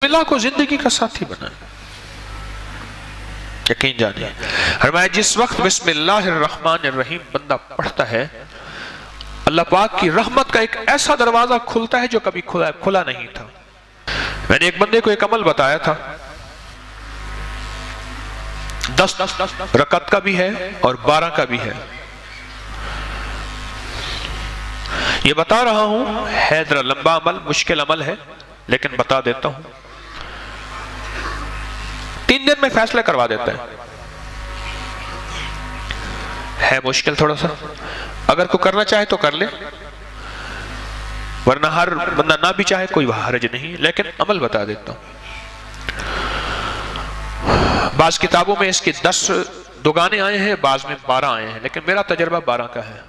اللہ کو زندگی کا ساتھی بنائیں. یقین جانیے فرمایا جس وقت بسم اللہ الرحمن الرحیم بندہ پڑھتا ہے اللہ پاک کی رحمت کا ایک ایسا دروازہ کھلتا ہے جو کبھی کھلا نہیں تھا. میں نے ایک بندے کو ایک عمل بتایا تھا 10 رکعت کا بھی ہے اور 12 کا بھی ہے. یہ بتا رہا ہوں ہے ذرا لمبا عمل مشکل عمل ہے لیکن بتا دیتا ہوں. 3 دن میں فیصلہ کروا دیتا ہے مشکل تھوڑا سا. اگر کوئی کرنا چاہے تو کر لے ورنہ ہر بندہ نہ بھی چاہے کوئی حرج نہیں لیکن عمل بتا دیتا ہوں. بعض کتابوں میں اس کی 10 دگانے آئے ہیں بعض میں 12 آئے ہیں لیکن میرا تجربہ 12 کا ہے.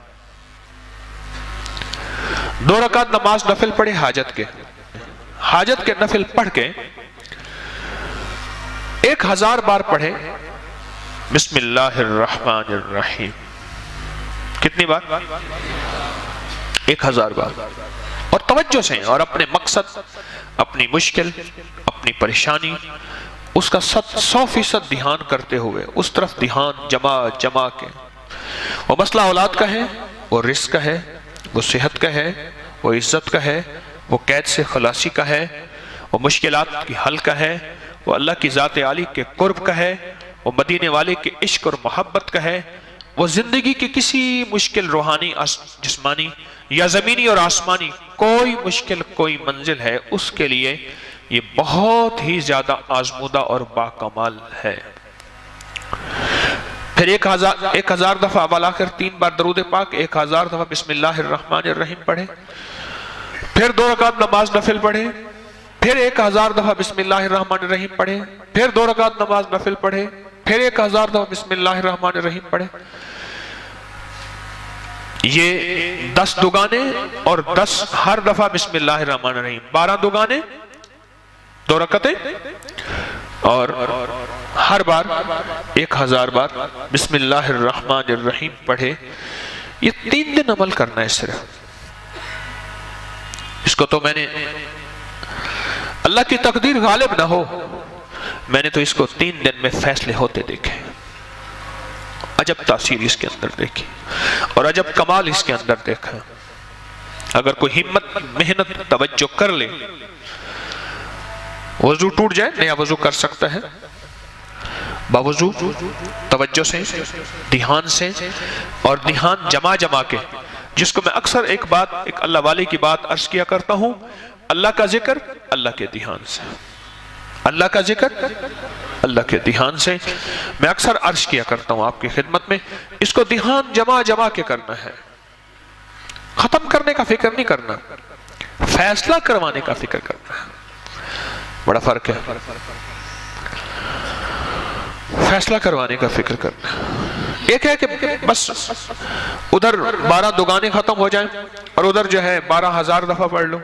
2 رکعت نماز نفل پڑھے حاجت کے نفل پڑھ کے 1000 بار پڑھے بسم اللہ الرحمن الرحیم. کتنی بار؟ 1000 بار. اور توجہ سے اور اپنے مقصد اپنی مشکل اپنی پریشانی اس کا 100% دھیان کرتے ہوئے اس طرف دھیان جما کے. وہ مسئلہ اولاد کا ہے وہ رزق کا ہے وہ صحت کا ہے وہ عزت کا ہے وہ قید سے خلاصی کا ہے وہ مشکلات کی حل کا ہے وہ اللہ کی ذات عالی کے قرب کا ہے وہ مدینے والے کے عشق اور محبت کا ہے وہ زندگی کی کسی مشکل روحانی جسمانی یا زمینی اور آسمانی کوئی مشکل کوئی منزل ہے اس کے لیے یہ بہت ہی زیادہ آزمودہ اور باکمال ہے. پھر 1000 دفعہ ابا کر 3 بار درود پاک 1000 دفعہ بسم اللہ الرحمن الرحیم پڑھے. پھر 2 رکعت نماز نفل پڑھے پھر 1000 دفعہ بسم اللہ الرحمن الرحیم پڑھے. پھر 2 رکعت نماز نفل پڑھے پھر 1000 دفعہ بسم اللہ الرحمن الرحیم پڑھے. یہ 10 دگانے اور 10 ہر دفعہ بسم اللہ الرحمن الرحیم 12 دگانے 2 رکعتیں اور ہر بار 1000 بار بسم اللہ الرحمن الرحیم پڑھے. یہ 3 دن عمل کرنا ہے صرف. اس کو تو میں نے اللہ کی تقدیر غالب نہ ہو میں نے تو اس کو 3 دن میں فیصلے ہوتے دیکھے. عجب تاثیر اس کے اندر دیکھی اور عجب کمال اس کے اندر دیکھا. اگر کوئی ہمت محنت توجہ کر لے وضو ٹوٹ جائے نیا وضو کر سکتا ہے باوضو توجہ سے دھیان سے اور دھیان جما کے جس کو میں اکثر ایک اللہ والے کی بات عرض کیا کرتا ہوں. اللہ کا ذکر اللہ کے دھیان سے اللہ کا ذکر اللہ کے دھیان سے میں اکثر عرض کیا کرتا ہوں آپ کی خدمت میں. اس کو دھیان جما کے کرنا ہے. ختم کرنے کا فکر نہیں کرنا فیصلہ کروانے کا فکر کرنا ہے. بڑا فرق ہے. فیصلہ کروانے کا فکر کرنا ایک ہے کہ بس ادھر 12 دگانے ختم ہو جائیں اور ادھر جو ہے 12000 دفعہ پڑھ لو.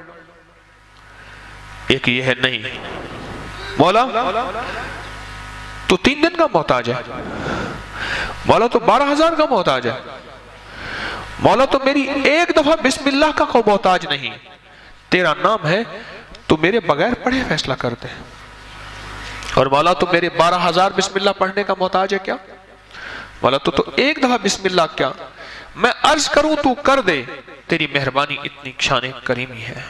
ایک یہ ہے نہیں مولا تو 3 دن کا محتاج ہے مولا تو 12000 کا محتاج ہے مولا تو میری 1 دفعہ بسم اللہ کا کوئی محتاج نہیں. تیرا نام ہے تو میرے بغیر پڑھے فیصلہ کرتے ہیں اور مولا تو میرے 12000 بسم اللہ پڑھنے کا محتاج ہے کیا مولا تو 1 دفعہ بسم اللہ کیا میں عرض کروں تو کر دے. تیری مہربانی اتنی شان کریمی ہے.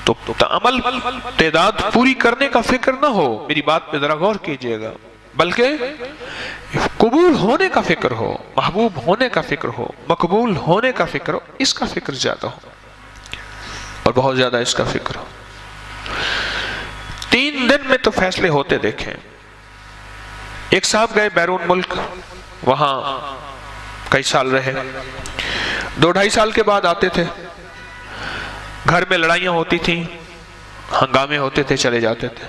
تو عمل تعداد پوری کرنے کا فکر نہ ہو میری بات پہ ذرا غور کیجئے گا بلکہ قبول ہونے کا فکر ہو محبوب ہونے کا فکر ہو مقبول ہونے کا فکر ہو. اس کا فکر زیادہ ہو اور بہت زیادہ اس کا فکر ہو. 3 دن میں تو فیصلے ہوتے دیکھیں. ایک صاحب گئے بیرون ملک وہاں کئی سال رہے 2-2.5 سال کے بعد آتے تھے. گھر میں لڑائیاں ہوتی تھیں ہنگامے ہوتے تھے چلے جاتے تھے.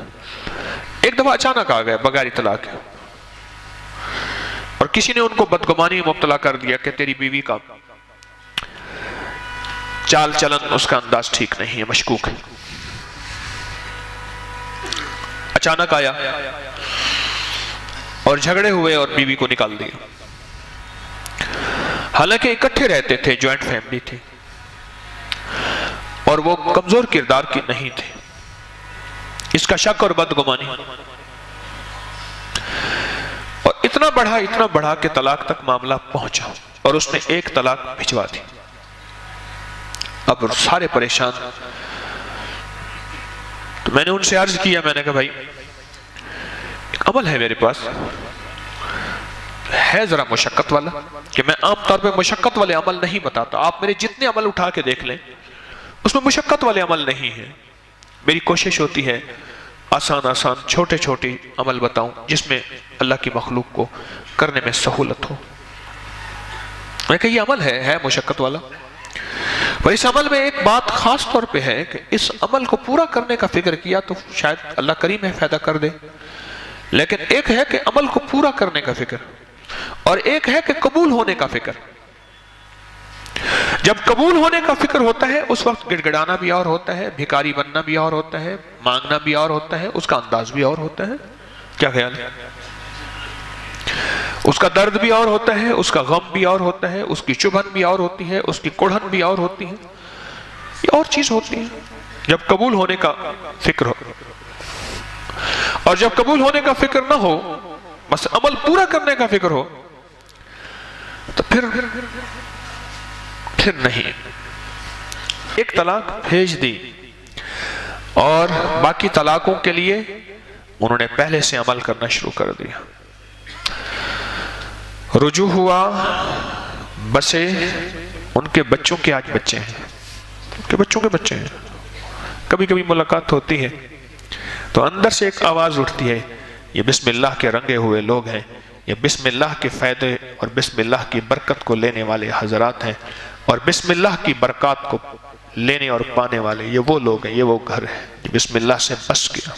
ایک دفعہ اچانک آ گئے بغیر اطلاع کے اور کسی نے ان کو بدگمانی میں مبتلا کر دیا کہ تیری بیوی کا چال چلن اس کا انداز ٹھیک نہیں ہے مشکوک ہے. اچانک آیا اور جھگڑے ہوئے اور بیوی کو نکال دیا. حالانکہ اکٹھے رہتے تھے جوائنٹ فیملی تھی. اور وہ کمزور کردار کی نہیں تھے، اس کا شک اور بدگمانی، اور اتنا بڑھا کہ طلاق تک معاملہ پہنچا اور اس نے ایک طلاق بھجوا دی۔ اب سارے پریشان، تو میں نے ان سے عرض کیا، میں نے کہا بھائی ایک عمل ہے میرے پاس، ہے ذرا مشقت والا، کہ میں عام طور پہ مشقت والے عمل نہیں بتاتا، آپ میرے جتنے عمل اٹھا کے دیکھ لیں اس میں مشقت والے عمل نہیں ہیں، میری کوشش ہوتی ہے آسان چھوٹے عمل بتاؤں جس میں اللہ کی مخلوق کو کرنے میں سہولت ہو۔ میں کہا یہ عمل ہے مشقت والا، اور اس عمل میں ایک بات خاص طور پہ ہے کہ اس عمل کو پورا کرنے کا فکر کیا تو شاید اللہ کریم ہے فائدہ کر دے، لیکن ایک ہے کہ عمل کو پورا کرنے کا فکر، اور ایک ہے کہ قبول ہونے کا فکر۔ جب قبول ہونے کا فکر ہوتا ہے اس وقت گڑ گڑانا بھی اور ہوتا ہے، بھکاری بننا بھی اور ہوتا ہے، مانگنا بھی اور ہوتا ہے، اس کا انداز بھی اور ہوتا ہے۔ کیا خیال ہے؟ اس کا درد بھی اور ہوتا ہے، اس کا غم بھی اور ہوتا ہے، اس کی چبھن بھی اور ہوتی ہے، اس کی کڑھن بھی اور ہوتی ہے، یہ اور چیز ہوتی ہے جب قبول ہونے کا فکر ہو۔ اور جب قبول ہونے کا فکر نہ ہو، بس عمل پورا کرنے کا فکر ہو، تو پھر نہیں۔ ایک طلاق بھیج دی اور باقی طلاقوں کے لیے انہوں نے پہلے سے عمل کرنا شروع کر دیا۔ رجوع ہوا، بسے ان کے بچوں کے آج بچے ہیں، ان کے بچوں کے بچے ہیں، کبھی کبھی ملاقات ہوتی ہے تو اندر سے ایک آواز اٹھتی ہے، یہ بسم اللہ کے رنگے ہوئے لوگ ہیں، یہ بسم اللہ کے فائدے اور بسم اللہ کی برکت کو لینے والے حضرات ہیں، اور بسم اللہ کی برکات کو لینے اور پانے والے یہ وہ لوگ ہیں، یہ وہ گھر ہے، بسم اللہ سے بس گیا۔